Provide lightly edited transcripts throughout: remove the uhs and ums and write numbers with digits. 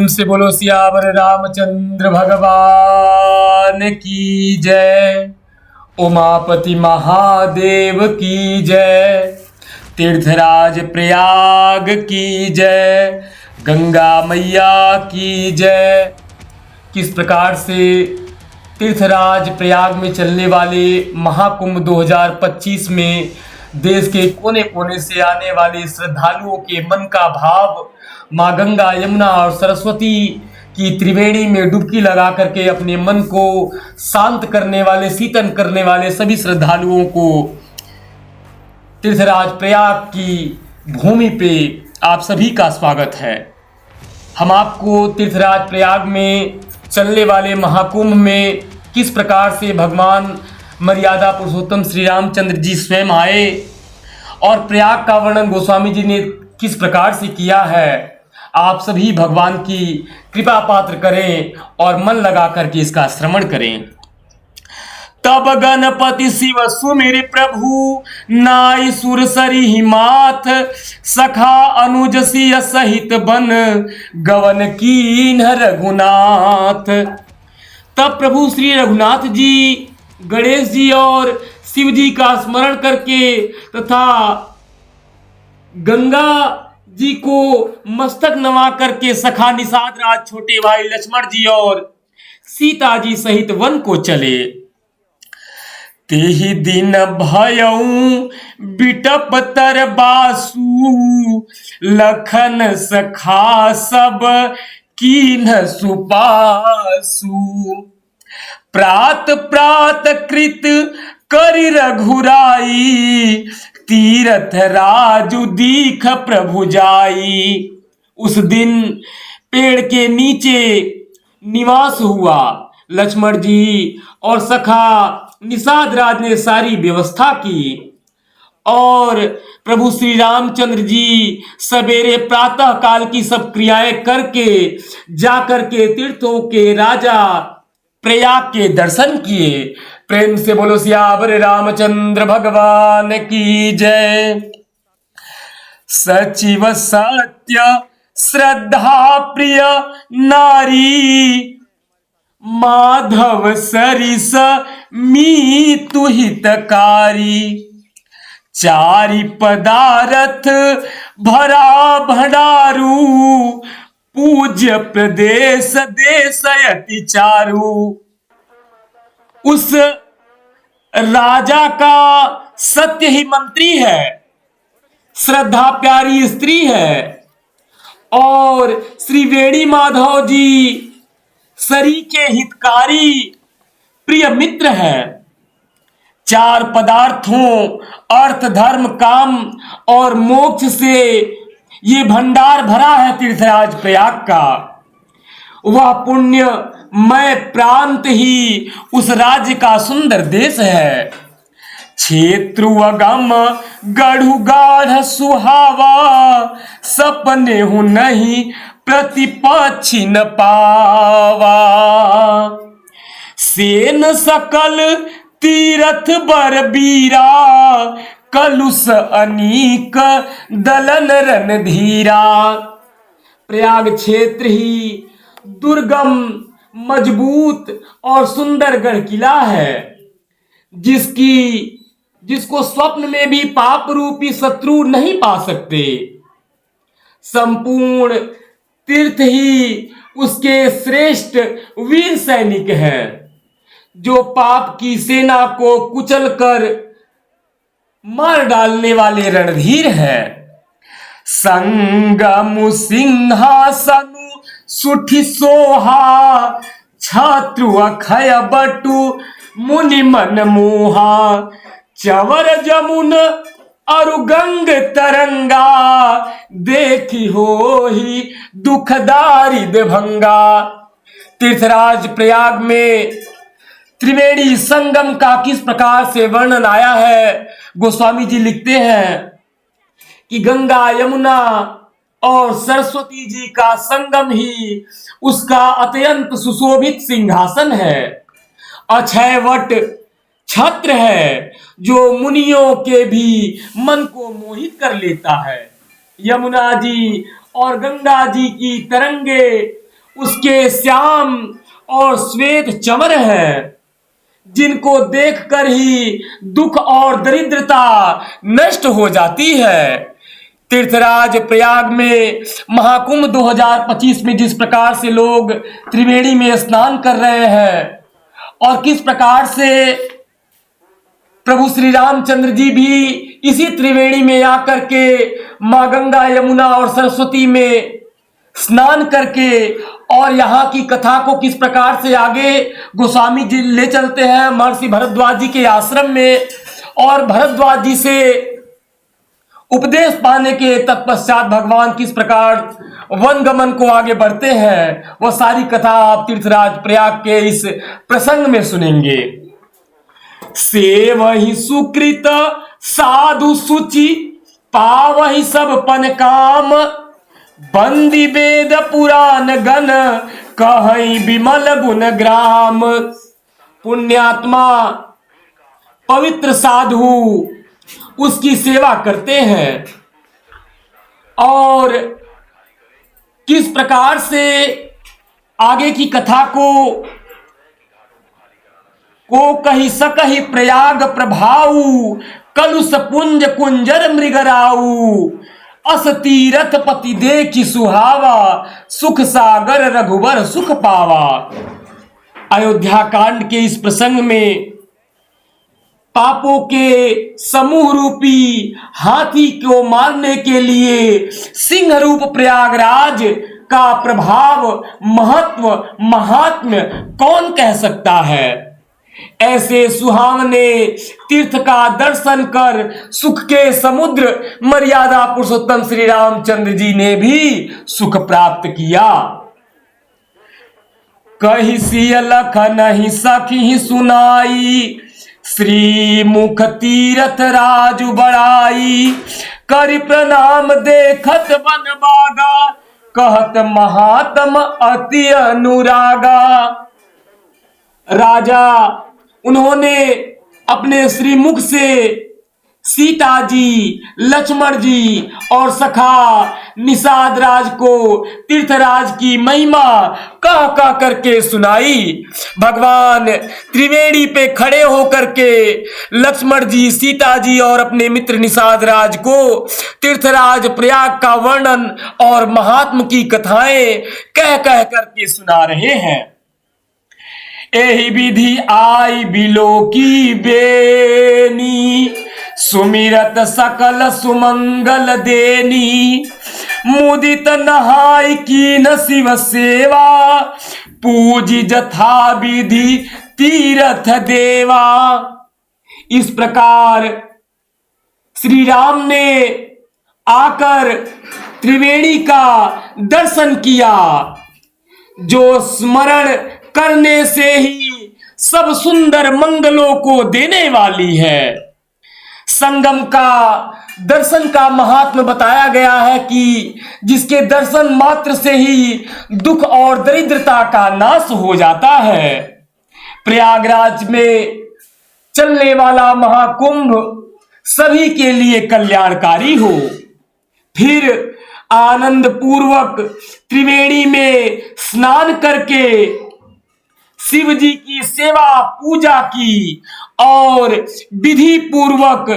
से बोलो सियावर रामचंद्र भगवान की जय। उमापति महादेव की जय। तीर्थराज प्रयाग की जय। गंगा मैया की जय। किस प्रकार से तीर्थराज प्रयाग में चलने वाले महाकुंभ 2025 में देश के कोने कोने से आने वाले श्रद्धालुओं के मन का भाव माँ गंगा, यमुना और सरस्वती की त्रिवेणी में डुबकी लगा करके अपने मन को शांत करने वाले, शीतल करने वाले सभी श्रद्धालुओं को तीर्थराज प्रयाग की भूमि पे आप सभी का स्वागत है। हम आपको तीर्थराज प्रयाग में चलने वाले महाकुंभ में किस प्रकार से भगवान मर्यादा पुरुषोत्तम श्री रामचंद्र जी स्वयं आए और प्रयाग का वर्णन गोस्वामी जी ने किस प्रकार से किया है, आप सभी भगवान की कृपा पात्र करें और मन लगा करके इसका श्रवण करें। तब गणपति शिव सुमिर प्रभु, नाई सुर सरी माथ, सखा अनुज सिय सहित बन गवन कीन रघुनाथ। तब प्रभु श्री रघुनाथ जी गणेश जी और शिव जी का स्मरण करके तथा गंगा जी को मस्तक नवा करके सखा निषाद राज छोटे भाई लक्ष्मण जी और सीता जी सहित वन को चले। तेहि दिन भयऊ बिटप तर बासु, लखन सखा सब कीन सुपासु। प्रात प्रात कृत करि रघुराई, तीरथ राजु दीख प्रभु जाई। उस दिन पेड़ के नीचे निवास हुआ। लक्ष्मण जी और सखा निषाद राज ने सारी व्यवस्था की और प्रभु श्री रामचंद्र जी सवेरे प्रातः काल की सब क्रियाएं करके जाकर के तीर्थों के राजा प्रयाग के दर्शन किए। प्रेम से बोलो सियावर रामचंद्र भगवान की जय। सचिव सत्य श्रद्धा प्रिय नारी, माधव सरिस मीतु हितकारी। चारि पदारथ भरा भंडारू, पूज्य प्रदेश देश अति चारु। उस राजा का सत्य ही मंत्री है, श्रद्धा प्यारी स्त्री है और श्री वेणी माधव जी सरी के हितकारी प्रिय मित्र है। चार पदार्थों अर्थ धर्म काम और मोक्ष से ये भंडार भरा है तीर्थराज प्रयाग का। वह पुण्यमय प्रांत ही उस राज्य का सुंदर देश है। क्षेत्रु अगम गढ़ु गाढ़ सुहावा, सपने हूं नहीं प्रतिपक्षी न पावा। सेन सकल तीरथ बर बीरा, कलुष अनीक दलन रणधीरा। प्रयाग क्षेत्र ही दुर्गम, मजबूत और सुंदर गढ़ किला है, जिसको स्वप्न में भी पाप रूपी शत्रु नहीं पा सकते। संपूर्ण तीर्थ ही उसके श्रेष्ठ वीर सैनिक है, जो पाप की सेना को कुचल कर मार डालने वाले रणधीर है। संगम सिंहासनु सुठि सोहा, छात्रु अखय बटु मुनि मन मोहा। चवर जमुन अरु गंग तरंगा, देखी हो ही दुखदारी भंगा। तीर्थराज प्रयाग में त्रिवेणी संगम का किस प्रकार से वर्णन आया है, गोस्वामी जी लिखते हैं कि गंगा, यमुना और सरस्वती जी का संगम ही उसका अत्यंत सुशोभित सिंहासन है। अक्षय वट छत्र है, जो मुनियों के भी मन को मोहित कर लेता है। यमुना जी और गंगा जी की तरंगे उसके श्याम और श्वेत चमर हैं, जिनको देखकर ही दुख और दरिद्रता नष्ट हो जाती है। तीर्थराज प्रयाग में महाकुंभ 2025 में जिस प्रकार से लोग त्रिवेणी में स्नान कर रहे हैं और किस प्रकार से प्रभु श्री रामचंद्र जी भी इसी त्रिवेणी में आकर के माँ गंगा, यमुना और सरस्वती में स्नान करके और यहाँ की कथा को किस प्रकार से आगे गोस्वामी जी ले चलते हैं महर्षि भरद्वाज जी के आश्रम में, और भरद्वाज जी से उपदेश पाने के तत्पश्चात भगवान किस प्रकार वन गमन को आगे बढ़ते हैं, वह सारी कथा आप तीर्थराज प्रयाग के इस प्रसंग में सुनेंगे। सेवहि सुकृत साधु सुचि पावहि सब पन काम, बंदी वेद पुराण गण कहई विमल गुण ग्राम। पुण्यात्मा पवित्र साधु उसकी सेवा करते हैं और किस प्रकार से आगे की कथा को कही सकहि प्रयाग प्रभाऊ, कलुष पुंज कुंजर मृगराऊ, अस तीरथ पति देखि सुहावा, सुख सागर रघुवर सुख पावा। अयोध्या कांड के इस प्रसंग में पापों के समूह रूपी हाथी को मारने के लिए सिंह रूप प्रयागराज का प्रभाव, महत्व, महात्म्य कौन कह सकता है। ऐसे सुहावने तीर्थ का दर्शन कर सुख के समुद्र मर्यादा पुरुषोत्तम श्री रामचंद्र जी ने भी सुख प्राप्त किया। कही सिय लख नहीं सखी सुनाई, श्री मुख तीरथ राजु बड़ाई, करि प्रणाम देखत वन बागा, कहत महात्म अति अनुरागा। राजा उन्होंने अपने श्रीमुख से सीता जी, लक्ष्मण जी और सखा निषाद राज को तीर्थराज की महिमा कह कह करके सुनाई। भगवान त्रिवेणी पे खड़े होकर के लक्ष्मण जी, सीता जी और अपने मित्र निषाद राज को तीर्थराज प्रयाग का वर्णन और महात्म की कथाएं कह कह करके सुना रहे हैं। एहि विधि आई बिलो की बेनी, सुमिरत सकल सुमंगल देनी, मुदित नहाय कीन शिव सेवा, पूजी जथा विधि तीरथ देवा। इस प्रकार श्री राम ने आकर त्रिवेणी का दर्शन किया, जो स्मरण करने से ही सब सुंदर मंगलों को देने वाली है। संगम का दर्शन का महात्म बताया गया है कि जिसके दर्शन मात्र से ही दुख और दरिद्रता का नाश हो जाता है। प्रयागराज में चलने वाला महाकुंभ सभी के लिए कल्याणकारी हो। फिर आनंद पूर्वक त्रिवेणी में स्नान करके शिव जी की सेवा पूजा की और विधि पूर्वक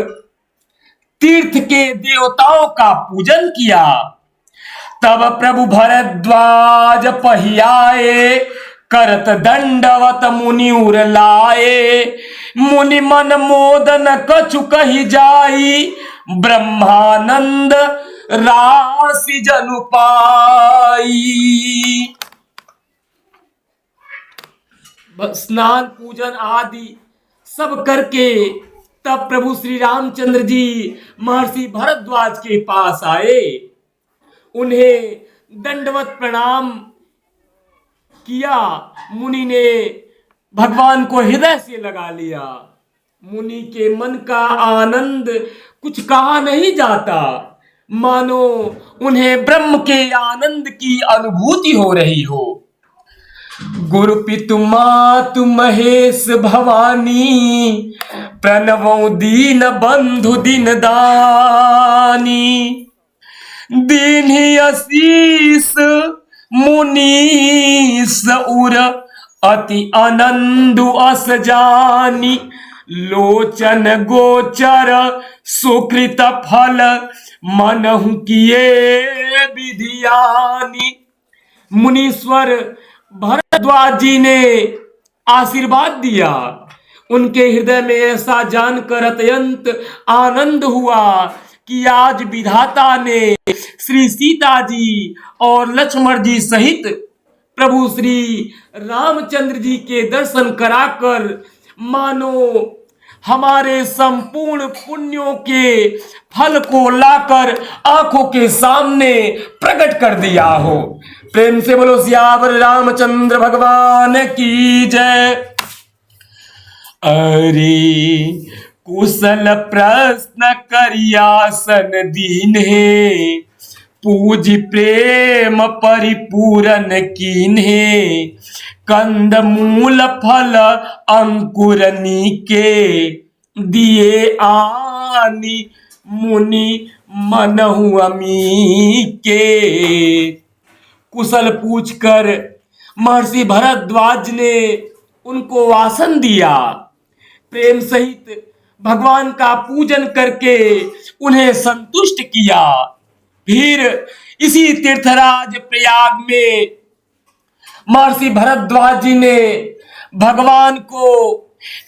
तीर्थ के देवताओं का पूजन किया। तब प्रभु भरद्वाज पहियाए, करत दंडवत मुनि उर लाए, मुनि मन मोदन कछु कहि जाई, ब्रह्मानंद राशि जनु पाई। स्नान पूजन आदि सब करके तब प्रभु श्री रामचंद्र जी महर्षि भरद्वाज के पास आए, उन्हें दंडवत प्रणाम किया। मुनि ने भगवान को हृदय से लगा लिया। मुनि के मन का आनंद कुछ कहा नहीं जाता, मानो उन्हें ब्रह्म के आनंद की अनुभूति हो रही हो। गुरु पितु मातु महेश भवानी, प्रणवो दीन बंधु दीन दानी, दीन्हि आशीष मुनीस उर अति आनंद अस जानी, लोचन गोचर सुकृत फल मनहु किए विधियानी। मुनीश्वर भरद्वाज जी ने आशीर्वाद दिया। उनके हृदय में ऐसा जानकर अत्यंत आनंद हुआ कि आज विधाता ने श्री सीता जी और लक्ष्मण जी सहित प्रभु श्री रामचंद्र जी के दर्शन कराकर मानो हमारे संपूर्ण पुण्यों के फल को लाकर आंखों के सामने प्रकट कर दिया हो। प्रेम से बोलो सियावर रामचंद्र भगवान की जय। अरे कुशल प्रश्न करियासन दीन्हे, पूज प्रेम परिपूरन कीन्हे, कंद मूल फल अंकुर नीके, दिए आनी मुनि मनहु अमी के। कुशल पूछकर महर्षि भरद्वाज ने उनको आसन दिया। प्रेम सहित भगवान का पूजन करके उन्हें संतुष्ट किया। फिर इसी तीर्थराज प्रयाग में महर्षि भरद्वाज जी ने भगवान को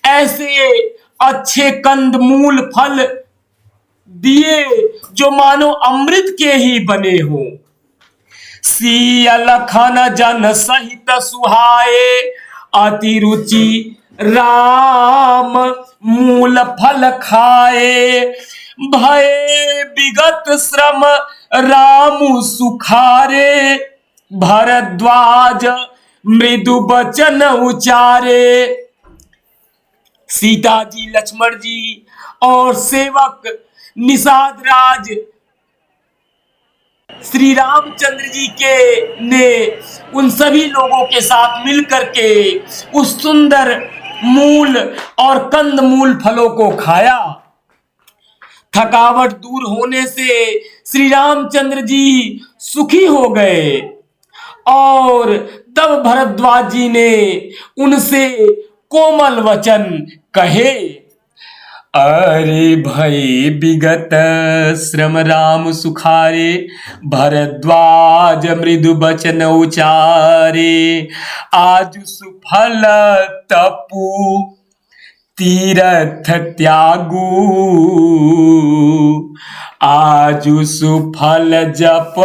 ऐसे अच्छे कंदमूल फल दिए जो मानो अमृत के ही बने हो। सियल खाना जन सहित सुहाए, अति रुचि राम मूल फल खाए, भय विगत श्रम रामु सुखारे, भरद्वाज मृदु बचन उचारे। सीता जी, लक्ष्मण जी और सेवक निषाद राज श्री रामचंद्र जी के ने उन सभी लोगों के साथ मिलकर के उस सुंदर मूल और कंद मूल फलों को खाया। थकावट दूर होने से श्री रामचंद्र जी सुखी हो गए और तब भरद्वाज जी ने उनसे कोमल वचन कहे। अरे भय विगत श्रम राम सुखारे, भरद्वाज मृदु बचन उचारे, आज सुफल तपु तीरथ त्यागू, आजु सुफल जप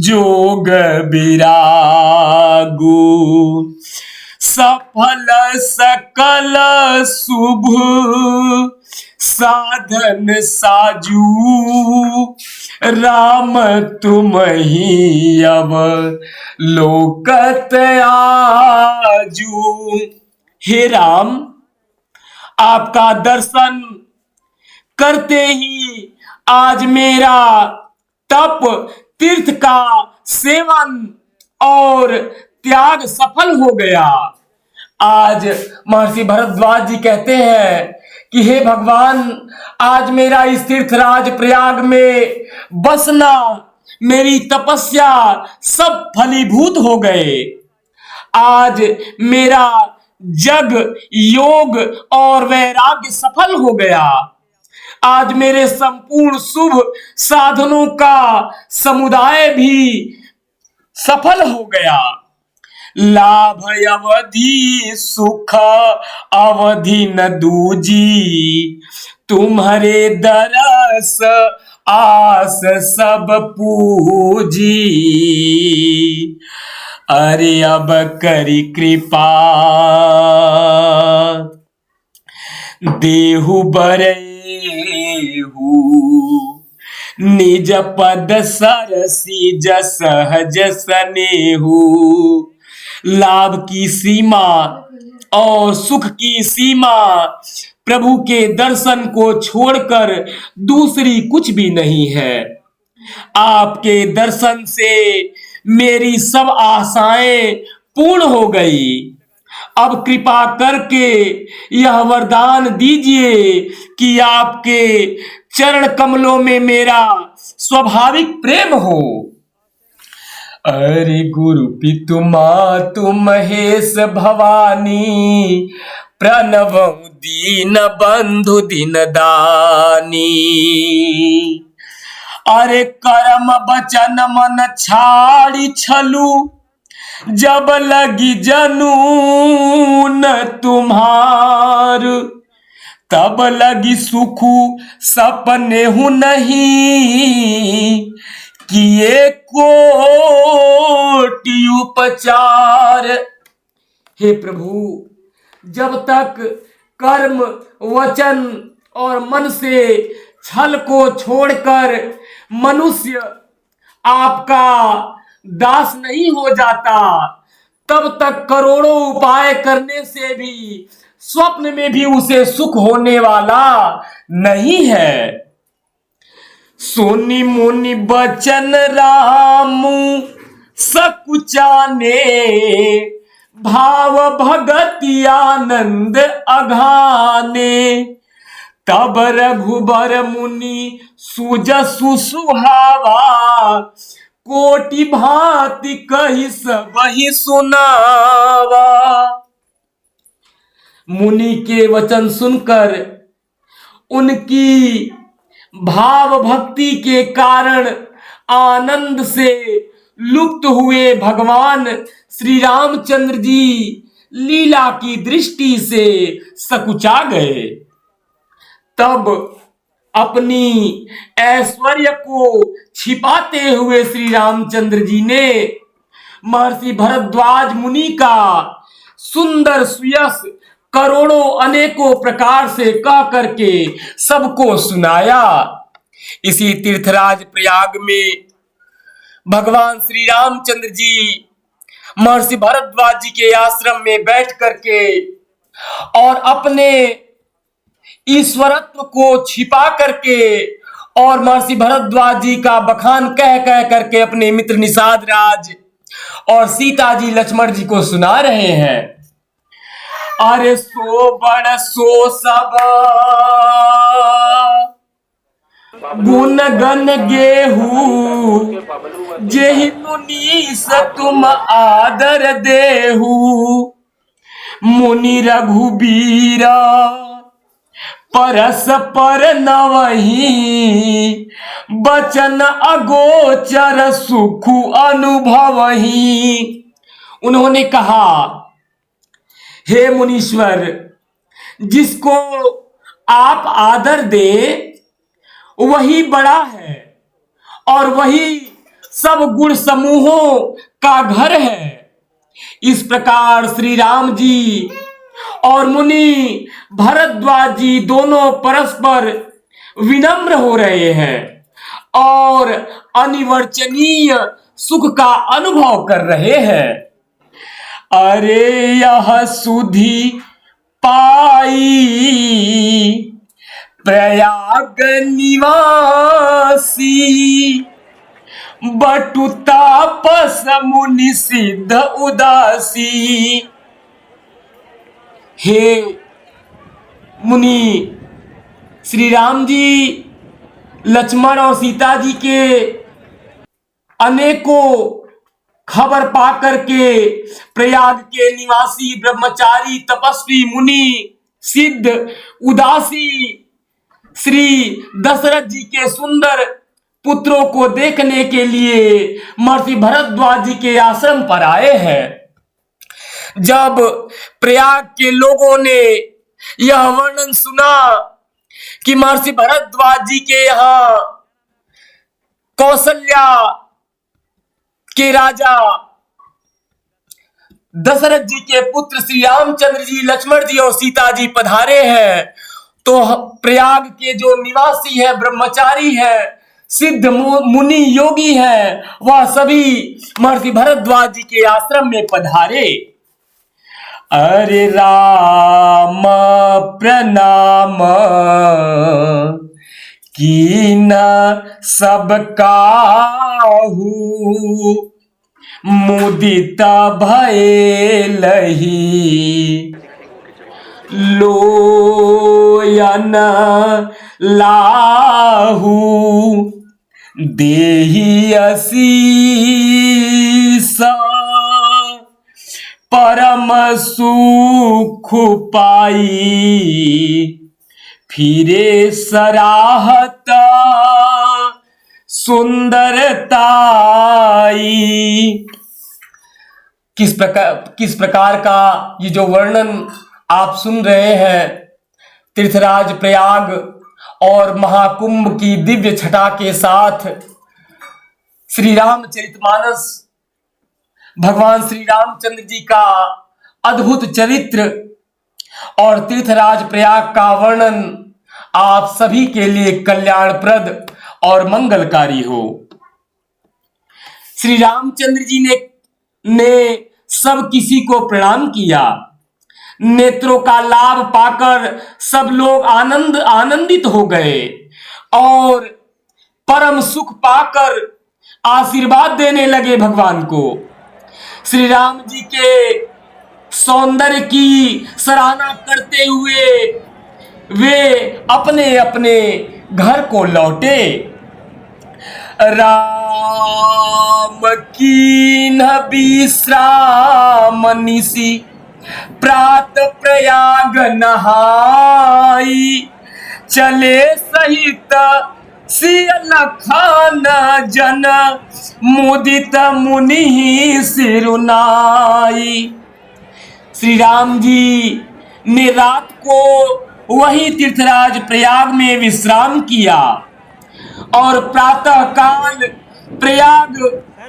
जोग विरागू, सफल सकल शुभ साधन साजू, राम तुम ही अब लोकत आजू। हे राम, आपका दर्शन करते ही आज मेरा तप, तीर्थ का सेवन और त्याग सफल हो गया। आज महर्षि भरद्वाज जी कहते हैं कि हे भगवान, आज मेरा इस तीर्थराज प्रयाग में बसना, मेरी तपस्या सब फलीभूत हो गए। आज मेरा जग, योग और वैराग्य सफल हो गया। आज मेरे संपूर्ण शुभ साधनों का समुदाय भी सफल हो गया। लाभ अवधि सुख अवधि न दूजी, तुम्हारे दरस आस सब पूजी। अरे अब करी कृपा देहु बरेहु, निज पद सरसी सहज सनेहु। लाभ की सीमा और सुख की सीमा प्रभु के दर्शन को छोड़कर दूसरी कुछ भी नहीं है। आपके दर्शन से मेरी सब आशाएं पूर्ण हो गई। अब कृपा करके यह वरदान दीजिए कि आपके चरण कमलों में मेरा स्वाभाविक प्रेम हो। अरे गुरु पितु मातु महेश भवानी, प्रणव दीन बंधु दीन दानी। अरे कर्म बचन मन छाड़ी छलू, जब लगी जनून तुम्हार, तब लगी सुखू सपने हूं नहीं, किए कोटि उपचार। हे प्रभु, जब तक कर्म वचन और मन से छल को छोड़कर मनुष्य आपका दास नहीं हो जाता, तब तक करोड़ों उपाय करने से भी स्वप्न में भी उसे सुख होने वाला नहीं है। सोनी मुनि बचन रामू सकुचाने, भाव भगति आनंद अघाने, तब रघुबर मुनि सुजसु सुहावा, कोटि भांति कहि सबहि सुनावा। मुनि के वचन सुनकर उनकी भाव भक्ति के कारण आनंद से लुप्त हुए भगवान श्री रामचंद्र जी लीला की दृष्टि से सकुचा गए। तब अपनी ऐश्वर्य को छिपाते हुए श्री रामचंद्र जी ने महर्षि भरद्वाज मुनि का सुंदर सुयश करोड़ों अनेकों प्रकार से कह करके सबको सुनाया। इसी तीर्थराज प्रयाग में भगवान श्री रामचंद्र जी महर्षि भरद्वाज जी के आश्रम में बैठ करके और अपने ईश्वरत्व को छिपा करके और महर्षि भरद्वाज जी का बखान कह कह करके अपने मित्र निषाद राज और सीता जी लक्ष्मण जी को सुना रहे हैं। अरे सो बड़ सो सब गुण गन गेहू, जेहि मुनीस तुम आदर देहू, मुनि रघुबीरा परस पर नवही, बचन अगोचर सुख अनुभवही। उन्होंने कहा, हे मुनीश्वर, जिसको आप आदर दे वही बड़ा है और वही सब गुण समूहों का घर है। इस प्रकार श्री राम जी और मुनि भरद्वाज जी दोनों परस्पर विनम्र हो रहे हैं और अनिवर्चनीय सुख का अनुभव कर रहे हैं। अरे यह सुधि पाई प्रयाग निवासी, बटु तापस मुनि सिद्ध उदासी। हे मुनि, श्री राम जी लक्ष्मण और सीता जी के अनेकों खबर पाकर के प्रयाग के निवासी ब्रह्मचारी तपस्वी मुनि सिद्ध उदासी श्री दशरथ जी के सुंदर पुत्रों को देखने के लिए महर्षि भरद्वाज जी के आश्रम पर आए हैं। जब प्रयाग के लोगों ने यह वर्णन सुना कि महर्षि भरद्वाज जी के यहाँ कौशल्या के राजा दशरथ जी के पुत्र श्री रामचंद्र जी, लक्ष्मण जी और सीता जी पधारे हैं, तो प्रयाग के जो निवासी है, ब्रह्मचारी है, सिद्ध मुनि योगी है, वह सभी महर्षि भरद्वाज जी के आश्रम में पधारे। अरे राम प्रणाम कीन सब काहू, मुदित भयलहि लोयन लाहू, देहि असीस परम सुख पाई, फिरे सराहत सुंदरताई। किस प्रकार का ये जो वर्णन आप सुन रहे हैं तीर्थराज प्रयाग और महाकुंभ की दिव्य छटा के साथ श्री रामचरितमानस, भगवान श्री रामचंद्र जी का अद्भुत चरित्र और तीर्थराज प्रयाग का वर्णन आप सभी के लिए कल्याणप्रद और मंगलकारी हो। श्री रामचंद्र जी ने सब किसी को प्रणाम किया। नेत्रों का लाभ पाकर सब लोग आनंदित हो गए और परम सुख पाकर आशीर्वाद देने लगे भगवान को। श्री राम जी के सौंदर्य की सराहना करते हुए वे अपने अपने घर को लौटे। राम कीन्ह विश्राम निशि, प्रात प्रयाग नहाई, चले सहित सिय लखान जन, मुदित मुनि सिरुनाई। श्री राम जी ने रात को वही तीर्थराज प्रयाग में विश्राम किया और प्रातः काल प्रयाग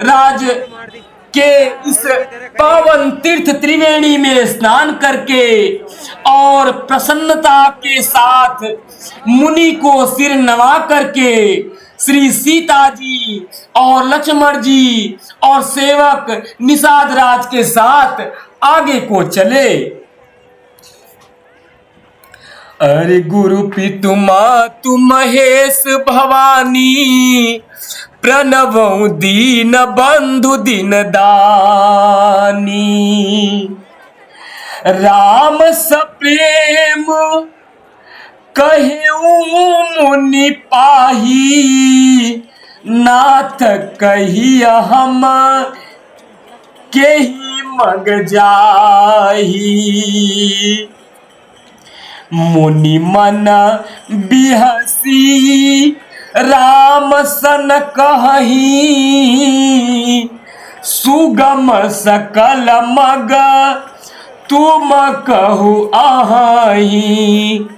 राज के इस पावन तीर्थ त्रिवेणी में स्नान करके और प्रसन्नता के साथ मुनि को सिर नवा करके श्री सीता जी और लक्ष्मण जी और सेवक निषाद राज के साथ आगे को चले। अरे गुरु पितु मातु महेश भवानी, प्रणवं दीन बंधु दीन दानी। राम सप्रेम कहेऊ मुनि पाही, नाथ कहिया हम केहि मग जाही। मुनि मन बिहसी राम सन कहि, सुगम सकल मग तुम कहु आही।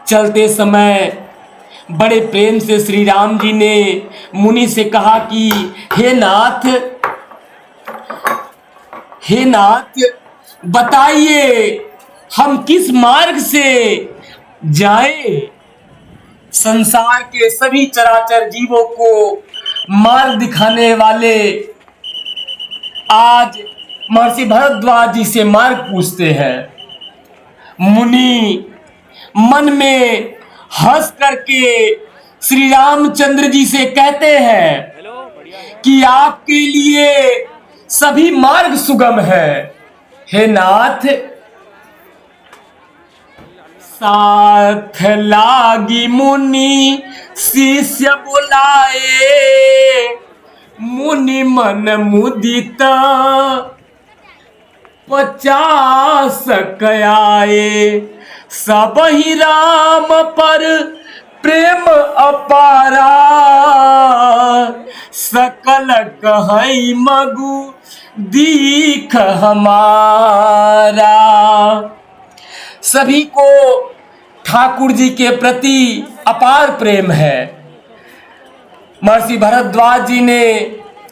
चलते समय बड़े प्रेम से श्री राम जी ने मुनि से कहा कि हे नाथ बताइए हम किस मार्ग से जाएं। संसार के सभी चराचर जीवों को मार्ग दिखाने वाले आज महर्षि भरद्वाज जी से मार्ग पूछते हैं। मुनि मन में हंस करके श्री रामचंद्र जी से कहते हैं कि आपके लिए सभी मार्ग सुगम है। हे नाथ, साथ लागी मुनि शिष्य बुलाए, मुनि मन मुदित 50 कयाए। सब ही राम पर प्रेम अपारा, सकल कहई मगु दीख हमारा। सभी को ठाकुर जी के प्रति अपार प्रेम है। महर्षि भरद्वाज जी ने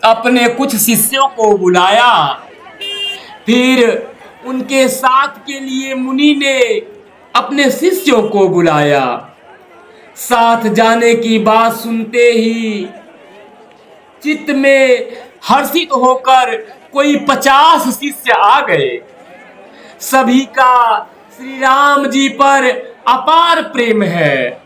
अपने कुछ शिष्यों को बुलाया, फिर उनके साथ के लिए मुनि ने अपने शिष्यों को बुलाया। साथ जाने की बात सुनते ही चित्त में हर्षित होकर कोई 50 शिष्य आ गए। सभी का श्री राम जी पर अपार प्रेम है।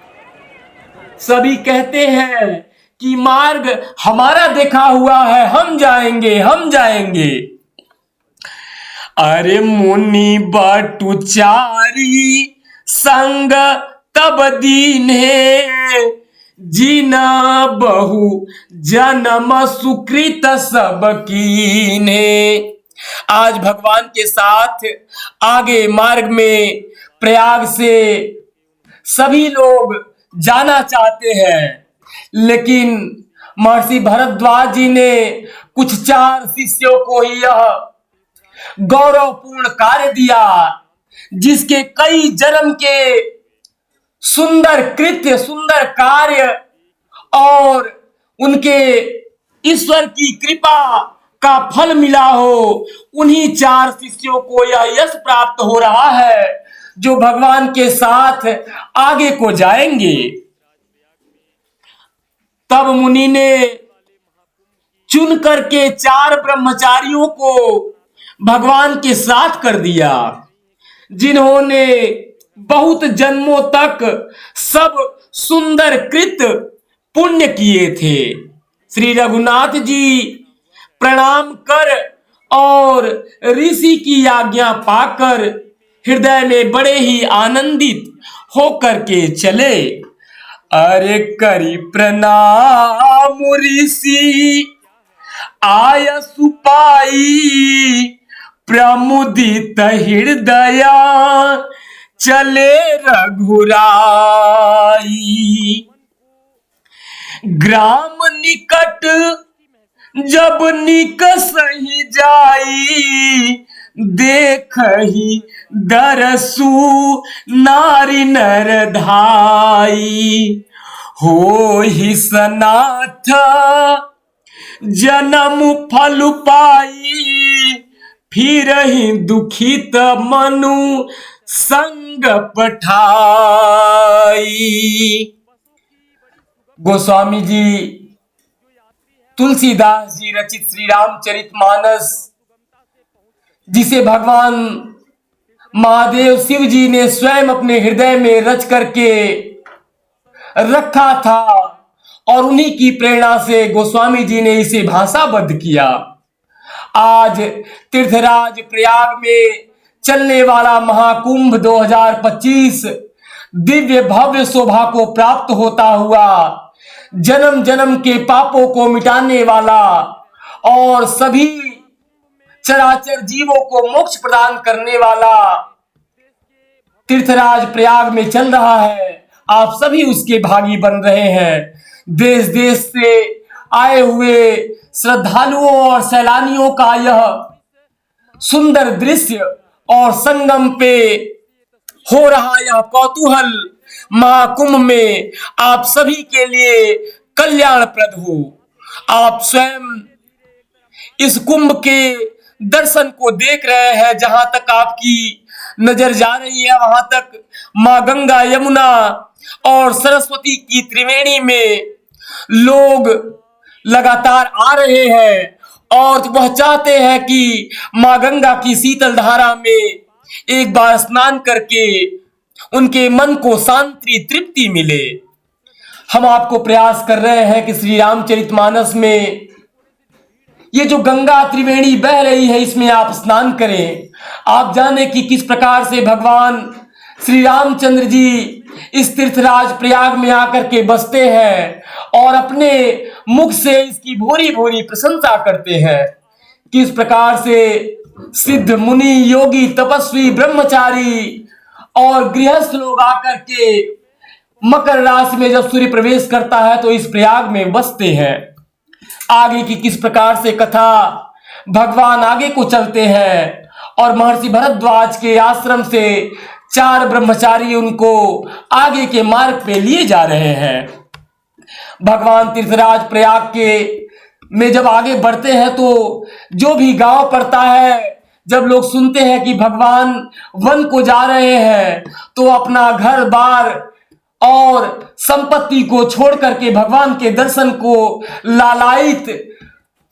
सभी कहते हैं कि मार्ग हमारा देखा हुआ है, हम जाएंगे। अरे मुनि बटुचारी संग तब दीन्हे, जिन बहु जन्म सुकृत सब कीन्हे। आज भगवान के साथ आगे मार्ग में प्रयाग से सभी लोग जाना चाहते हैं, लेकिन महर्षि भरद्वाज जी ने कुछ 4 शिष्यों को ही यह गौरवपूर्ण कार्य दिया, जिसके कई जन्म के सुंदर कृत्य, सुंदर कार्य और उनके ईश्वर की कृपा का फल मिला हो। उन्हीं 4 शिष्यों को यह यश प्राप्त हो रहा है जो भगवान के साथ आगे को जाएंगे। तब मुनि ने चुन करके 4 ब्रह्मचारियों को भगवान के साथ कर दिया, जिन्होंने बहुत जन्मों तक सब सुंदर कृत पुण्य किए थे। श्री रघुनाथ जी प्रणाम कर और ऋषि की आज्ञा पाकर हृदय में बड़े ही आनंदित होकर के चले। अरे करी प्रणाम ऋषि आय सुपाई, प्रमुदित हृदय चले रघुराई। ग्राम निकट जब निकस ही जाई, देखहि दरसु नारी नर धाई। हो ही सनाथ जन्म फल पाई, फिर ही दुखित मनु संग पठाई। गोस्वामी जी तुलसीदास जी रचित श्री रामचरितमानस, जिसे भगवान महादेव शिव जी ने स्वयं अपने हृदय में रच करके रखा था, और उन्हीं की प्रेरणा से गोस्वामी जी ने इसे भाषाबद्ध किया। आज तीर्थराज प्रयाग में चलने वाला महाकुंभ 2025 दिव्य भव्य शोभा को प्राप्त होता हुआ, जन्म जन्म के पापों को मिटाने वाला और सभी चराचर जीवों को मोक्ष प्रदान करने वाला तीर्थराज प्रयाग में चल रहा है। आप सभी उसके भागी बन रहे हैं। देश देश से आए हुए श्रद्धालुओं और सैलानियों का यह सुंदर दृश्य और संगम पे हो रहा यह कौतूहल महाकुंभ में आप सभी के लिए कल्याणप्रद हो। आप स्वयं इस कुंभ के दर्शन को देख रहे हैं। जहां तक आपकी नजर जा रही है, वहां तक मां गंगा, यमुना और सरस्वती की त्रिवेणी में लोग लगातार आ रहे हैं, और वह चाहते हैं कि मां गंगा की शीतल धारा में एक बार स्नान करके उनके मन को शांति तृप्ति मिले। हम आपको प्रयास कर रहे हैं कि श्री रामचरितमानस में ये जो गंगा त्रिवेणी बह रही है, इसमें आप स्नान करें। आप जाने कि किस प्रकार से भगवान श्री रामचंद्र जी इस तीर्थराज प्रयाग में आकर के बसते हैं और अपने मुख से इसकी भूरी भूरी प्रशंसा करते हैं। किस प्रकार से सिद्ध, मुनि, योगी, तपस्वी, ब्रह्मचारी और गृहस्थ लोग आकर के मकर राशि में जब सूर्य प्रवेश करता है तो इस प्रयाग में बसते हैं। आगे की किस प्रकार से कथा, भगवान आगे को चलते हैं और महर्षि भरद्वाज के आश्रम से 4 ब्रह्मचारी उनको आगे के मार्ग पे लिए जा रहे हैं। भगवान तीर्थराज प्रयाग के में जब आगे बढ़ते हैं तो जो भी गांव पड़ता है, जब लोग सुनते हैं कि भगवान वन को जा रहे हैं, तो अपना घर बार और संपत्ति को छोड़ करके भगवान के दर्शन को लालायित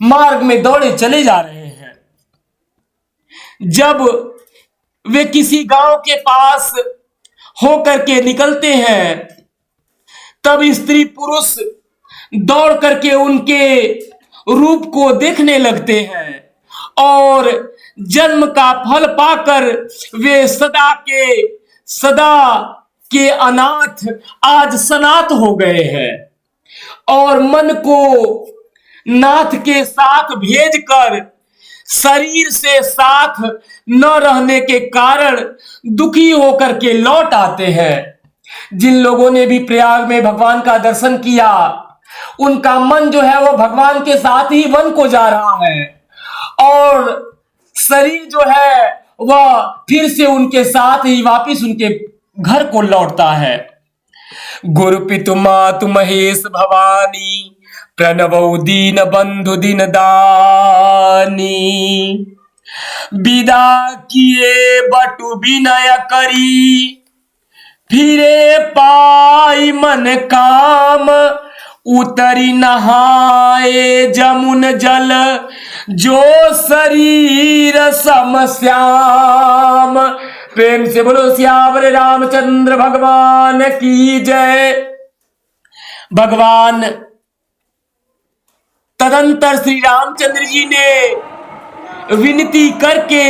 मार्ग में दौड़े चले जा रहे हैं। जब वे किसी गांव के पास होकर के निकलते हैं, तब स्त्री पुरुष दौड़ करके उनके रूप को देखने लगते हैं और जन्म का फल पाकर वे सदा के अनाथ आज सनाथ हो गए हैं। और मन को नाथ के साथ भेजकर शरीर से साथ न रहने के कारण दुखी होकर के लौट आते हैं। जिन लोगों ने भी प्रयाग में भगवान का दर्शन किया, उनका मन जो है वो भगवान के साथ ही वन को जा रहा है और शरीर जो है वह फिर से उनके साथ ही वापिस उनके घर को लौटता है। गुरु पितु मातु महेश भवानी, प्रणवौ दीन बंधु दिन दानी। विदा किए बटु विनय करी, फिरे पाई मन काम। उतरी नहाए जमुन जल, जो शरीर समश्याम। प्रेम से बोलो सियावर रामचंद्र भगवान की जय। भगवान तदंतर श्री रामचंद्र जी ने विनती करके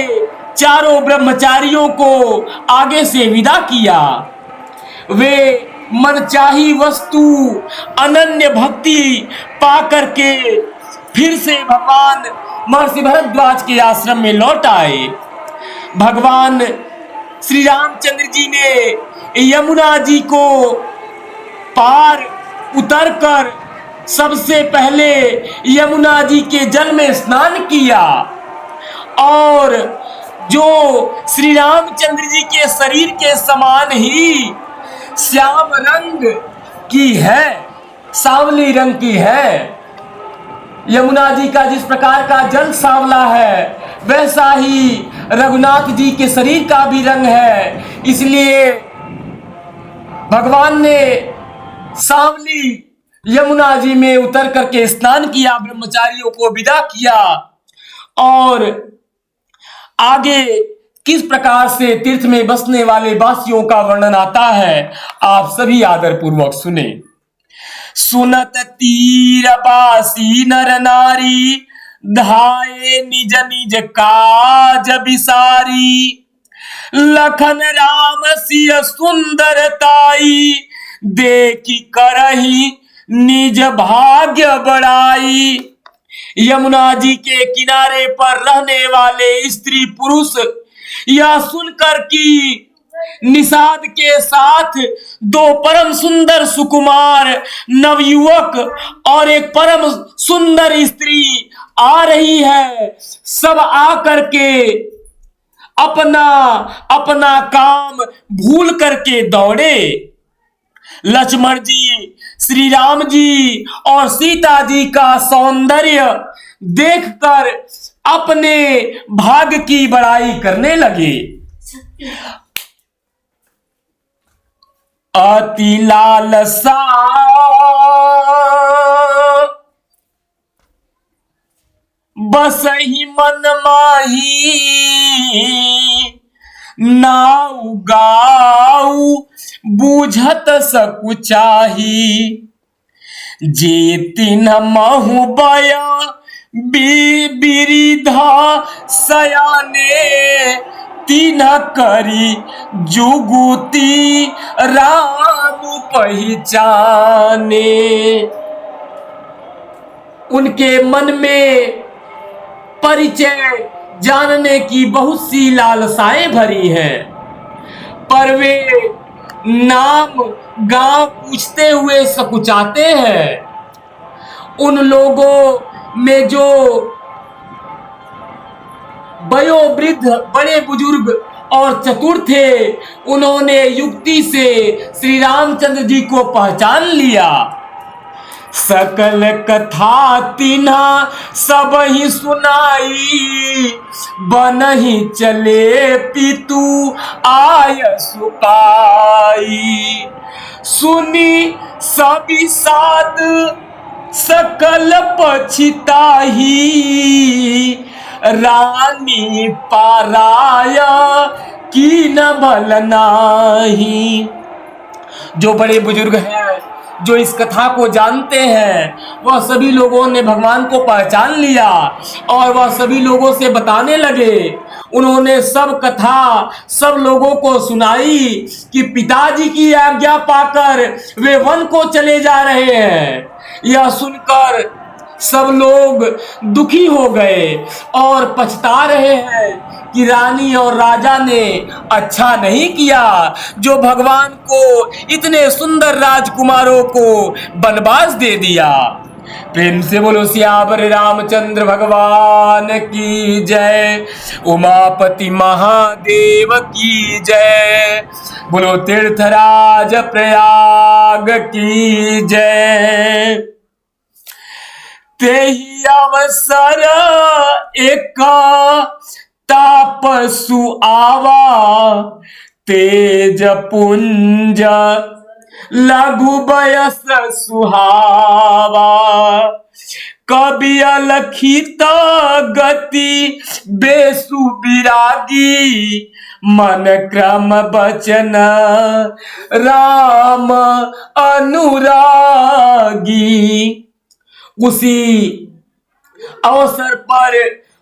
चारों ब्रह्मचारियों को आगे से विदा किया। वे मनचाही वस्तु अनन्य भक्ति पा करके फिर से भगवान महर्षि भरद्वाज के आश्रम में लौट आए। भगवान श्री रामचंद्र जी ने यमुना जी को पार उतरकर सबसे पहले यमुना जी के जल में स्नान किया और जो श्री रामचंद्र जी के शरीर के समान ही श्याम रंग की है, सांवली रंग की है। यमुना जी का जिस प्रकार का जल सांवला है, वैसा ही रघुनाथ जी के शरीर का भी रंग है। इसलिए भगवान ने सांवली यमुना जी में उतर करके स्नान किया, ब्रह्मचारियों को विदा किया और आगे किस प्रकार से तीर्थ में बसने वाले वासियों का वर्णन आता है, आप सभी आदर पूर्वक सुने। सुनत तीर बासी नर नारी, धाये निज निज काज बिसारी। लखन राम सिय सुंदरताई, देखी करही निज भाग्य बड़ाई। यमुना जी के किनारे पर रहने वाले स्त्री पुरुष यह सुनकर कि निषाद के साथ दो परम सुंदर सुकुमार नवयुवक और एक परम सुंदर स्त्री आ रही है, सब आकर के अपना अपना काम भूल करके दौड़े। लक्ष्मण जी, श्री राम जी और सीता जी का सौंदर्य देखकर अपने भाग्य की बड़ाई करने लगे। अति लालसा बसहि मन माही, नाउ गाऊ बूझत सकुचाही। जे तिन महु बया बिरिधा सयाने, तीन करी जुगुती राम पहचाने। उनके मन में परिचय जानने की बहुत सी लालसाएं भरी हैं, पर वे नाम गांव पूछते हुए सकुचाते हैं। उन लोगों में जो वयोवृद्ध बड़े बुजुर्ग और चतुर थे, उन्होंने युक्ति से श्री रामचंद्र जी को पहचान लिया। सकल कथा तिन्हा सब ही सुनाई, बनहि चले पितु आय सुपाई। सुनी सभी साध सकल पछिताही, रानी पाराया की न भल नाही। जो बड़े बुजुर्ग हैं, जो इस कथा को जानते हैं, वह सभी लोगों ने भगवान को पहचान लिया और वह सभी लोगों से बताने लगे। उन्होंने सब कथा सब लोगों को सुनाई कि पिताजी की आज्ञा पाकर वे वन को चले जा रहे हैं। यह सुनकर सब लोग दुखी हो गए और पछता रहे हैं कि रानी और राजा ने अच्छा नहीं किया जो भगवान को इतने सुंदर राजकुमारों को वनवास दे दिया। प्रेम से बोलो सियावर रामचंद्र भगवान की जय, उमापति महादेव की जय, बोलो तीर्थराज प्रयाग की जय। तेहि अवसर एक तापसु आवा, तेज पुंज लघु बयस सुहावा, कवि अलखित गति बेसु विरागी, मन क्रम बचन राम अनुरागी। उसी अवसर पर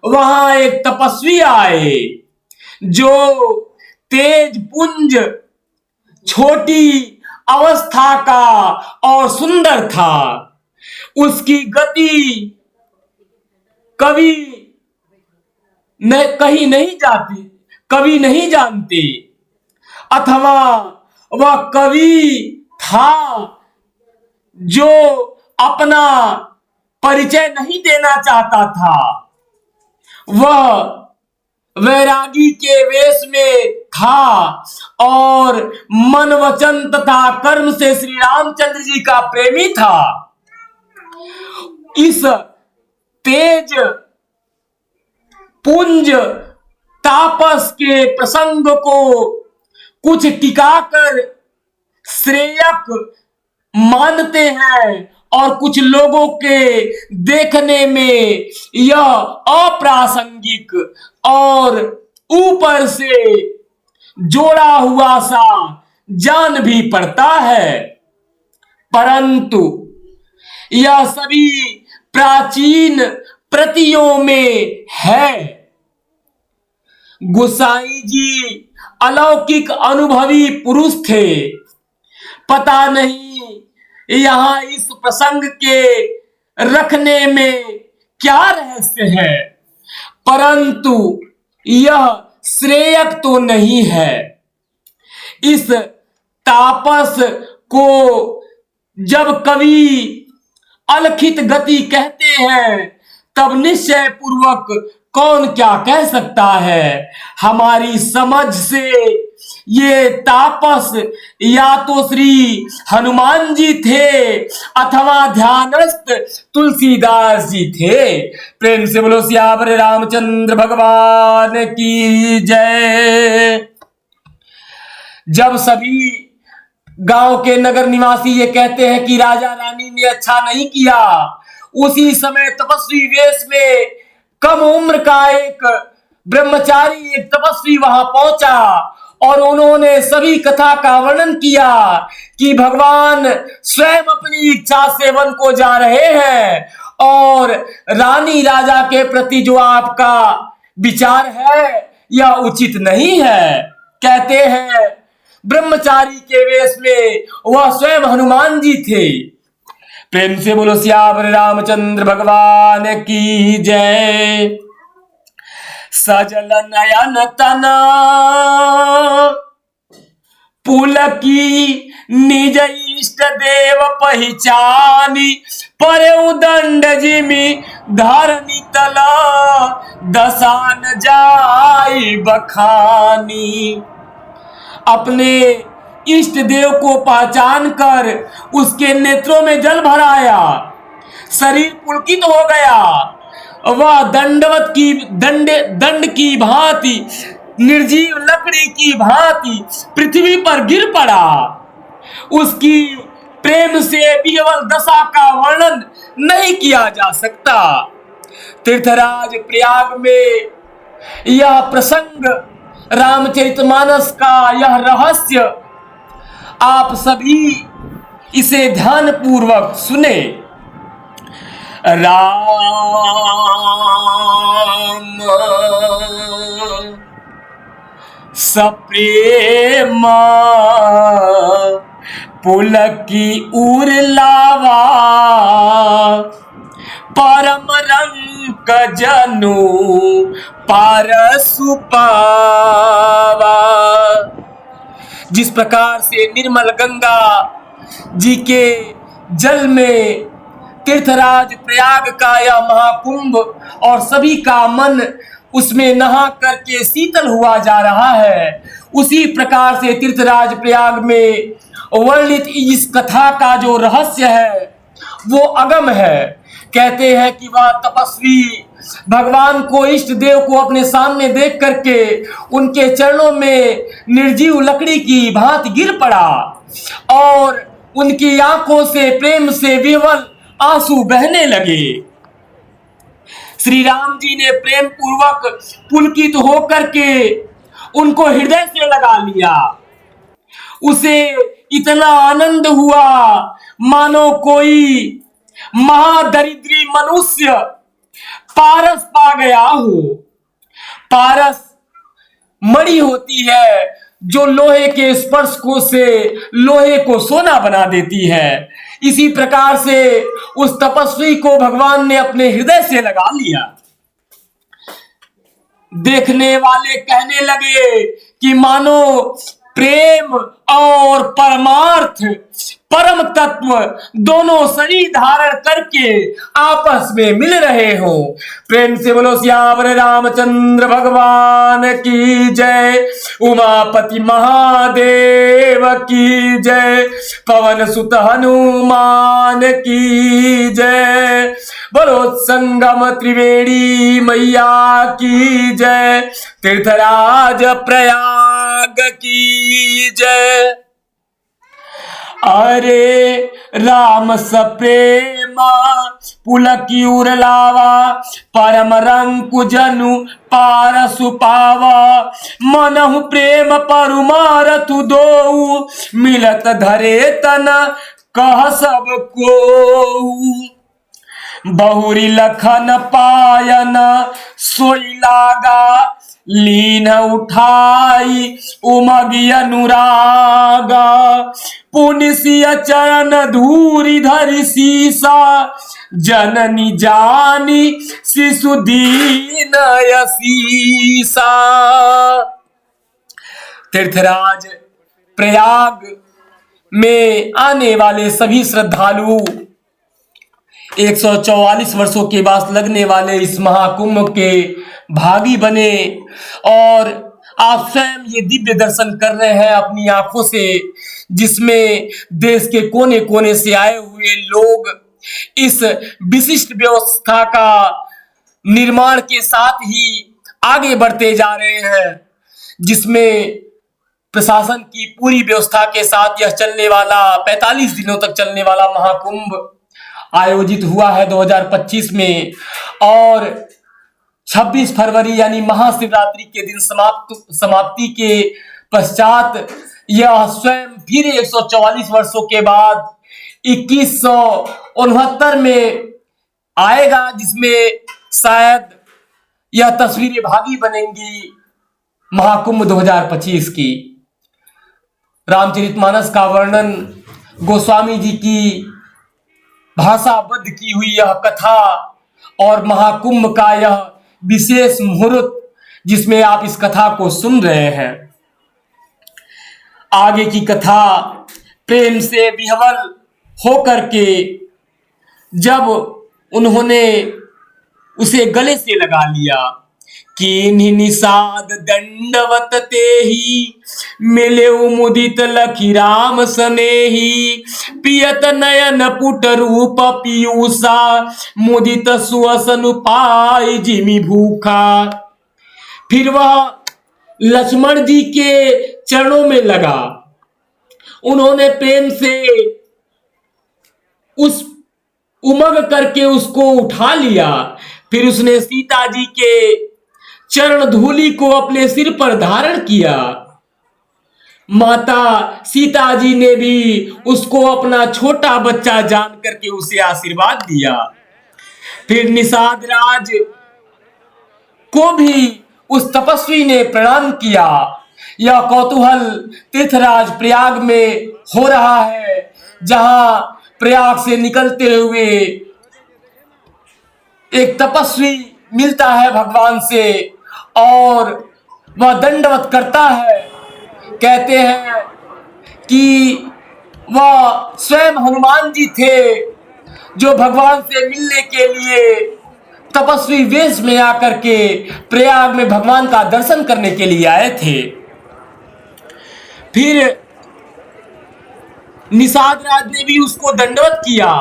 वहां एक तपस्वी आए जो तेज पुंज, छोटी अवस्था का और सुंदर था। उसकी गति कभी कहीं नहीं जाती, कभी नहीं जानते, अथवा वह कवि था जो अपना परिचय नहीं देना चाहता था। वह वैरागी के वेश में था और मन वचन तथा कर्म से श्री रामचंद्र जी का प्रेमी था। इस तेज पुंज तापस के प्रसंग को कुछ टिकाकर श्रेयक मानते हैं और कुछ लोगों के देखने में यह अप्रासंगिक और ऊपर से जोड़ा हुआ सा जान भी पड़ता है, परंतु यह सभी प्राचीन प्रतियों में है। गोसाई जी अलौकिक अनुभवी पुरुष थे। पता नहीं यहां इस प्रसंग के रखने में क्या रहस्य है, परंतु यह श्रेयक तो नहीं है। इस तापस को जब कवि अलखित गति कहते हैं तब निश्चय पूर्वक कौन क्या कह सकता है। हमारी समझ से ये तापस या तो श्री हनुमान जी थे अथवा ध्यानस्थ तुलसीदास जी थे। प्रेम से बोलो सियावर रामचंद्र भगवान की जय। जब सभी गांव के नगर निवासी ये कहते हैं कि राजा रानी ने अच्छा नहीं किया, उसी समय तपस्वी वेश में कम उम्र का एक ब्रह्मचारी, एक तपस्वी वहां पहुंचा और उन्होंने सभी कथा का वर्णन किया कि भगवान स्वयं अपनी इच्छा से वन को जा रहे हैं और रानी राजा के प्रति जो आपका विचार है यह उचित नहीं है। कहते हैं ब्रह्मचारी के वेश में वह स्वयं हनुमान जी थे। प्रेम से बोलो सियावर रामचंद्र भगवान की जय। सजल नयन तना पुलकी निज इष्ट देव पहचानी, पर उदंड जिमि धरनी तला दसान जाई बखानी। अपने इष्ट देव को पहचान कर उसके नेत्रों में जल भराया, शरीर पुलकित हो गया। वह दंडवत की दंड की भांति, निर्जीव लकड़ी की भांति पृथ्वी पर गिर पड़ा। उसकी प्रेम से विह्वल दशा का वर्णन नहीं किया जा सकता। तीर्थराज प्रयाग में यह प्रसंग, रामचरितमानस का यह रहस्य आप सभी इसे ध्यान पूर्वक सुने। राम सप्रेम पुलकी उर लावा परम रंक जनु पारसु पावा। जिस प्रकार से निर्मल गंगा जी के जल में तीर्थराज प्रयाग का यह महाकुंभ और सभी का मन उसमें नहा करके शीतल हुआ जा रहा है, उसी प्रकार से तीर्थराज प्रयाग में वर्णित इस कथा का जो रहस्य है वो अगम है। कहते हैं कि वह तपस्वी भगवान को, इष्ट देव को अपने सामने देख करके उनके चरणों में निर्जीव लकड़ी की भांति गिर पड़ा और उनकी आंखों से प्रेम से विह्वल आंसू बहने लगे। श्री राम जी ने प्रेम पूर्वक पुलकित होकर के उनको हृदय से लगा लिया। उसे इतना आनंद हुआ मानो कोई महादरिद्री मनुष्य पारस पा गया हो। पारस मणि होती है जो लोहे के स्पर्श को से लोहे को सोना बना देती है। इसी प्रकार से उस तपस्वी को भगवान ने अपने हृदय से लगा लिया। देखने वाले कहने लगे कि मानो प्रेम और परमार्थ, परम तत्व दोनों शरीर धारण करके आपस में मिल रहे हो। प्रेम से बोलो सियावर रामचंद्र भगवान की जय, उमापति महादेव की जय, पवन सुत हनुमान की जय, बोलो संगम त्रिवेणी मैया की जय, तीर्थराज प्रयाग की जय। अरे राम सप्रेमा पुलकी उर लावा परम रंकु जनु पारसु पावा, मनहु प्रेम परुमारथु दोऊ मिलत धरे तन कह सब को। बहुरी लखन पायन सोई लागा लीन उठाई उमगी अनुरागा, पुनिसिय चरण धूरी धरि सीसा जननी जानी शिशु दीन यसीसा। तीर्थराज प्रयाग में आने वाले सभी श्रद्धालु 144 वर्षों के बाद लगने वाले इस महाकुंभ के भागी बने और आप स्वयं ये दिव्य दर्शन कर रहे हैं अपनी आंखों से, जिसमें देश के कोने कोने से आए हुए लोग इस विशिष्ट व्यवस्था का निर्माण के साथ ही आगे बढ़ते जा रहे हैं, जिसमें प्रशासन की पूरी व्यवस्था के साथ यह चलने वाला 45 दिनों तक चलने वाला महाकुंभ आयोजित हुआ है 2025 में। और 26 फरवरी यानी महाशिवरात्रि के दिन समाप्ति के पश्चात यह स्वयं फिर 144 वर्षों के बाद 2169 में आएगा, जिसमें शायद यह तस्वीरें भागी बनेंगी महाकुंभ 2025 की। रामचरितमानस का वर्णन गोस्वामी जी की भाषाबद्ध की हुई यह कथा और महाकुंभ का यह विशेष मुहूर्त जिसमें आप इस कथा को सुन रहे हैं। आगे की कथा प्रेम से विह्वल होकर के जब उन्होंने उसे गले से लगा लिया, कीन्हि निषाद दंडवत तेहि मिले मुदित लखी राम स्नेही, पियत नयन पुट रूप पीयूषा मुदित सुअसन पाई जिमि भूखा। फिर वह लक्ष्मण जी के चरणों में लगा, उन्होंने प्रेम से उस उमग करके उसको उठा लिया। फिर उसने सीता जी के चरण धूलि को अपने सिर पर धारण किया। माता सीता जी ने भी उसको अपना छोटा बच्चा जान करके उसे आशीर्वाद दिया। फिर निषाद राज को भी उस तपस्वी ने प्रणाम किया यह कौतूहल तीर्थराज प्रयाग में हो रहा है, जहां प्रयाग से निकलते हुए एक तपस्वी मिलता है भगवान से और वह दंडवत करता है। कहते हैं कि वह स्वयं हनुमान जी थे, जो भगवान से मिलने के लिए तपस्वी वेश में आकर के प्रयाग में भगवान का दर्शन करने के लिए आए थे। फिर निषाद राज ने भी उसको दंडवत किया।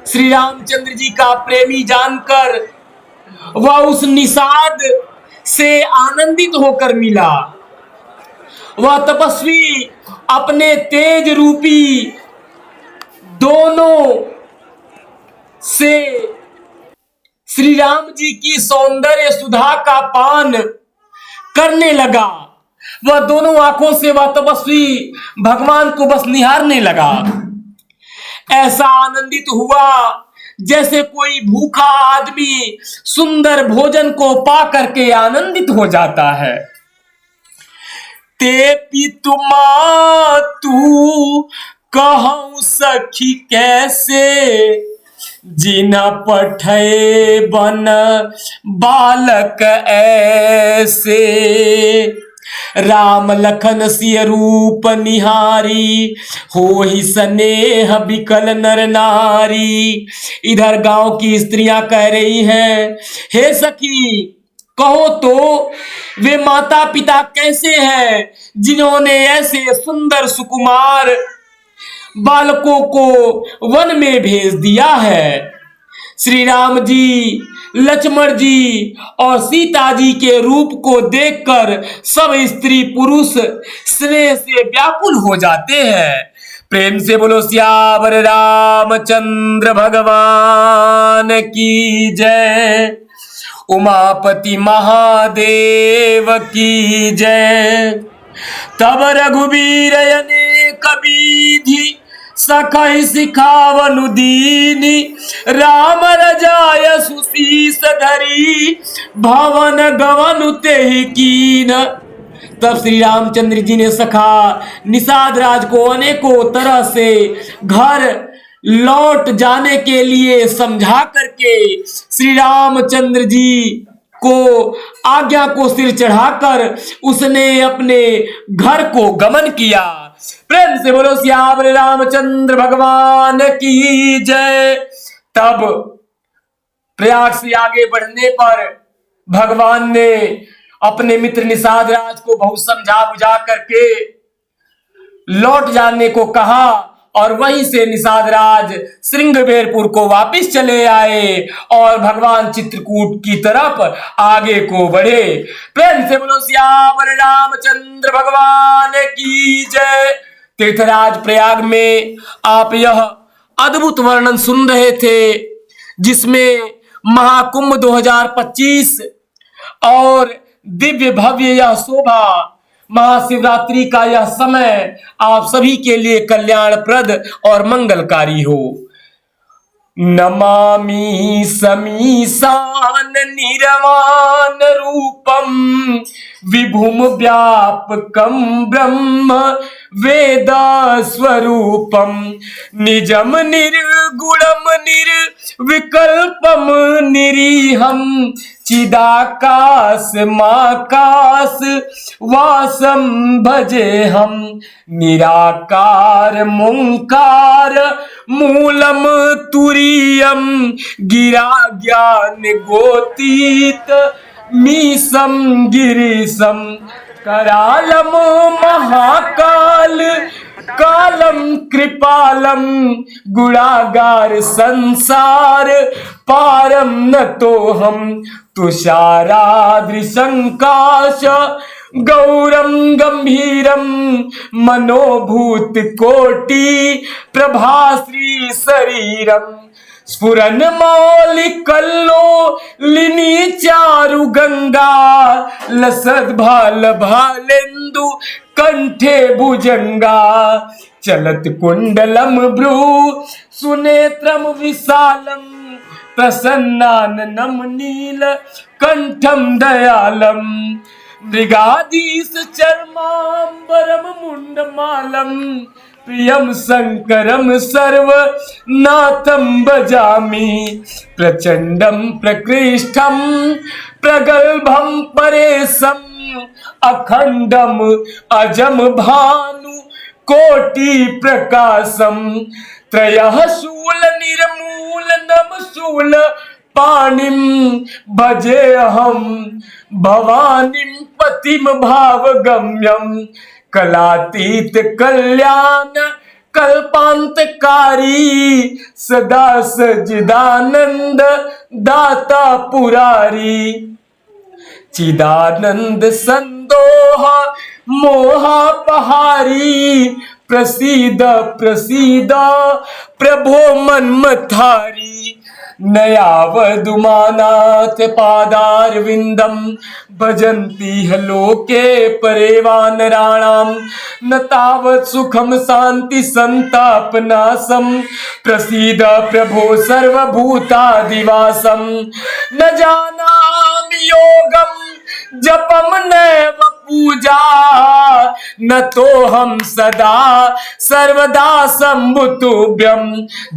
श्री रामचंद्र जी का प्रेमी जानकर वह उस निषाद से आनंदित होकर मिला। वह तपस्वी अपने तेज रूपी दोनों से श्री राम जी की सौंदर्य सुधा का पान करने लगा। वह दोनों आंखों से वह तपस्वी भगवान को बस निहारने लगा। ऐसा आनंदित हुआ जैसे कोई भूखा आदमी सुंदर भोजन को पा करके आनंदित हो जाता है। ते पितुमा तू कहूं सखी कैसे, जिना पठे बन बालक ऐसे। राम लखन सिय रूप निहारी, हो ही स्नेह बिकल नर नारी। इधर गांव की स्त्रियां कह रही हैं, हे सखी कहो तो वे माता पिता कैसे हैं जिन्होंने ऐसे सुंदर सुकुमार बालकों को वन में भेज दिया है। श्री राम जी, लक्ष्मण जी और सीता जी के रूप को देखकर सब स्त्री पुरुष स्नेह से व्याकुल हो जाते हैं। प्रेम से बोलो सियावर रामचंद्र भगवान की जय। उमापति महादेव की जय। तब रघुवीर अनेक विधि सखै सिखावनु दीनी, राम रजाय सुशीस धरी, भवन गवनु तेहि कीन। तब श्री रामचंद्र जी ने सखा निषाद राज को अनेकों तरह से घर लौट जाने के लिए समझा करके श्री रामचंद्र जी को आज्ञा को सिर चढ़ाकर उसने अपने घर को गमन किया। प्रेम से बोलो सियावर रामचंद्र भगवान की जय। तब प्रयाग से आगे बढ़ने पर भगवान ने अपने मित्र निषाद राज को बहुत समझा बुझा करके लौट जाने को कहा और वहीं से निषाद राज श्रृंगबेरपुर को वापस चले आए और भगवान चित्रकूट की तरफ आगे को बढ़े। प्रेम से बोलो सियावर रामचंद्र भगवान की जय। तीर्थराज प्रयाग में आप यह अद्भुत वर्णन सुन रहे थे, जिसमें महाकुंभ 2025 और दिव्य भव्य यह शोभा, महाशिवरात्रि का यह समय आप सभी के लिए कल्याणप्रद और मंगलकारी हो। नमामि समीशान निर्वाण रूपम, विभुम व्यापकम ब्रह्म वेद स्वरूपम, निजम निर्गुणम निर्विकल्पम निरीहम, चिदाकाश माकाश वासम भजे हम, निराकार मुंकार मूलम तुरीयम, गिरा ज्ञान गोतीत मीसम गिरीशम, करालम महाकाल कालम कृपालम, गुणागार संसार पारम न तो हम, तुषारादृशंकाश गौरम गंभीरम, मनोभूत कोटि प्रभाश्री शरीरम, स्फुरन मौलिकल्लो लिनी चारु गंगा, लसद भाल भालेन्दु कंठे भुजंगा, चलत कुंडलम भ्रू सुनेत्रम विशालम, प्रसन्नाननम नील कंठम दयालम, मृगाधीश चर्मांबरम मुंडमालम प्रियम शंकरम सर्वनाथम भजामि प्रचंडम प्रकृष्टम प्रगल्भम परेशम अखंडम अजम भानु कोटि प्रकाशम त्रयः शूल निर्मूल नम शूल पाणिम भजेऽहं भवानीं पतिम भावगम्यम कलातीत कल्याण कल्पांतकारी सदा सच्चिदानंद दाता पुरारी चिदानंद संदोह मोहापहारी प्रसीद प्रसीद प्रभो मन्मथारी नयावदुमानाथ पादारविंदम भजन्ति लोके परे वानराणाम न तावत् सुखम शांति संतापनाशम प्रसीद प्रभो सर्वभूतादिवासम न जानामि योगम जपम नैव पूजा न तो हम सदा सर्वदा संभुतुभ्यम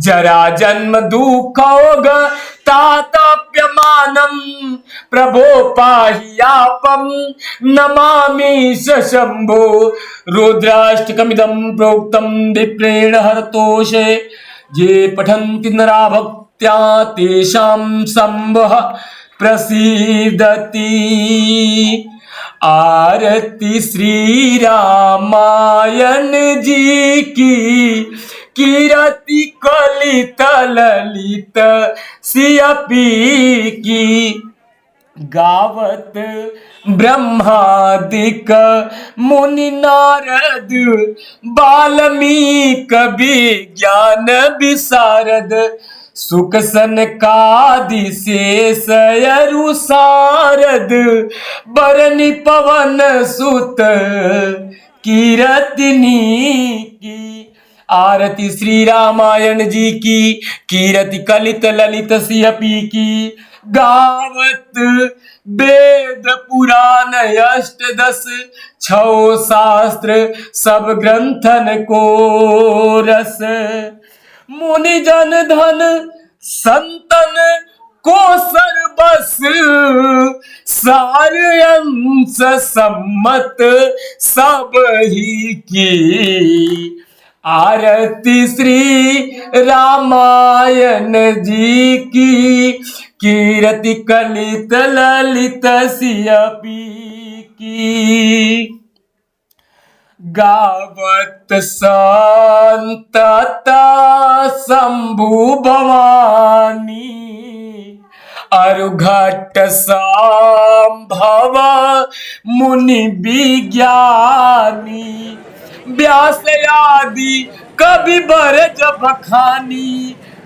जरा जन्म दुखोग तातप्यमानम प्रभो पाह्यापम नमामि शंभो रुद्राष्टकमिदं प्रोक्तं विप्रेण हरतोषे ये पठन्ति नरा भक्त्या तेषां शंभः प्रसीदति। आरती श्री रामायण जी की कीरति कलित ललित सियपी की गावत ब्रह्मादिक मुनि नारद वाल्मीकि विज्ञान विशारद सुख सनकादि शेष अरु सारद बरनि पवन सुत कीरतिनी की। आरती श्री रामायण जी की कीरति कलित ललित सियपी की गावत वेद पुराण अष्टदश छौ शास्त्र सब ग्रंथन को रस मुनि जन धन संतन को सर्वस सार अंश सम्मत सब ही की। आरती श्री रामायण जी की कीरति कलित ललित सियपी की गावत संतता शंभु भवानी अरुघट संभव मुनि विज्ञानी व्यास आदि कवि बरज बखानी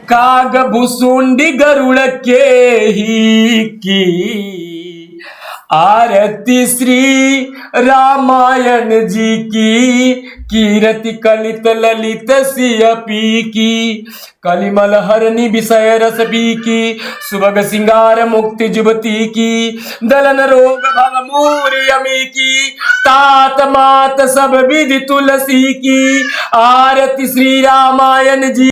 काग भुसुंडी गरुड़ के ही की। आरती श्री रामायण जी की कीरति कलित ललित सियपी की कलिमल हरनि विषय रस पी की सुभग सिंगार मुक्ति जुबती की दलन रोग भव मूर्यमी की तात मात सब विधि तुलसी की। आरती श्री रामायण जी